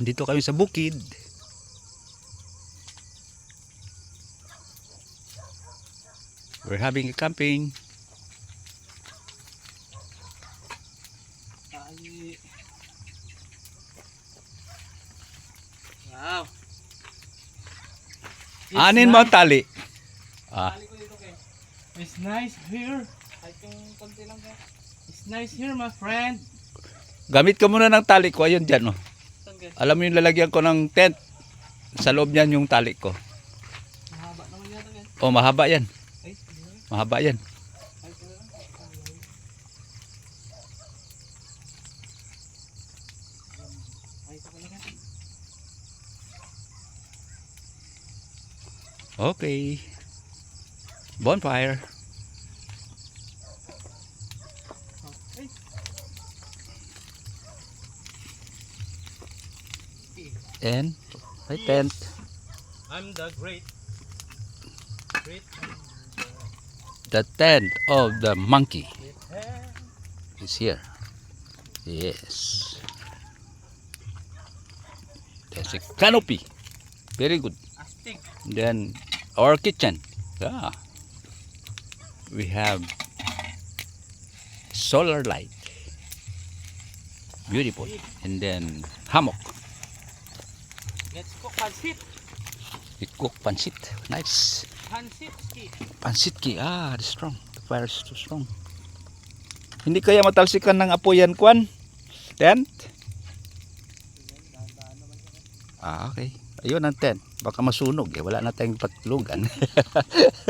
Dito kami sa bukid. We're having a camping. Wow. Anin mo ang tali. It's nice here. It's nice here, my friend. Gamit ka muna ng tali ko. Ayun dyan. Oh. Alam mo yung lalagyan ko ng tent. Sa loob niyan yung tali ko. Mahaba naman yata yan. Oh, mahaba yan. Ay, Mahaba yan. Okay. Bonfire. And my tent. I'm the great. The tent of the monkey is here. Yes. There's a canopy. Very good. Astig. Then our kitchen. Yeah. We have solar light. Beautiful. And then hammock. Let's cook pansit. We cook pancit. Nice. Pansit ski. Pancit ki. Ah, it's strong. The fire is too strong. Hindi kaya matalsikan ng apoy yan, Kwan? Tent? Ah, okay. Ayun ang tent. Baka masunog eh. Wala na tayong patlugan.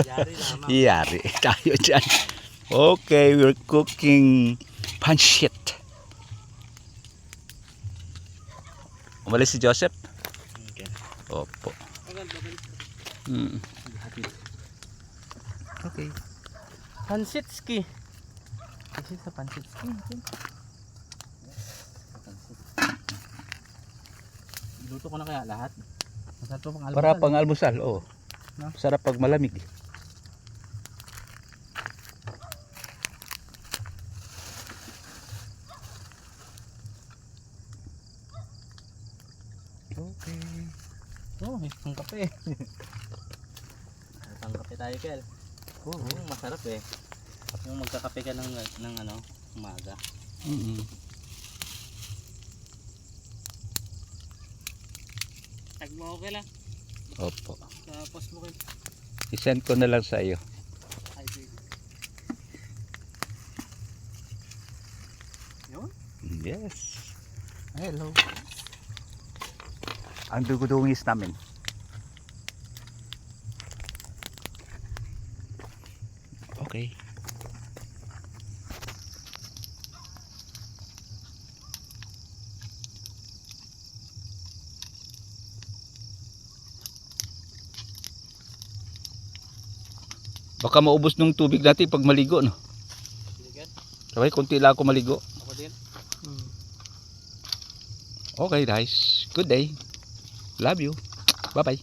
Yari naman. Yari tayo dyan. Okay, we're cooking pancit. Umalis si Joseph? Okay. Opo. Hmm. Okay. Pansit ski. Pansit sa pansit ski. Luto ko na kaya lahat. Masarap to pang almusal. Para pang almusal, oh. No? Sarap pag malamig. Okay. Oh, may isang kape. Isang kape tayo, Kel. Oh. Masarap eh. Yung magkakape ka ng ano, umaga. Tag mo okay lang. Opo. Sa post mo, Kel. I-send ko na lang sa iyo. Ay, baby. Yun? Yes. Hello. Ang dugudungis namin. Okay. Baka maubos ng tubig natin pag maligo, no? Sabay, konti lang ako maligo. Ako din. Okay guys, good day. Love you. Bye bye.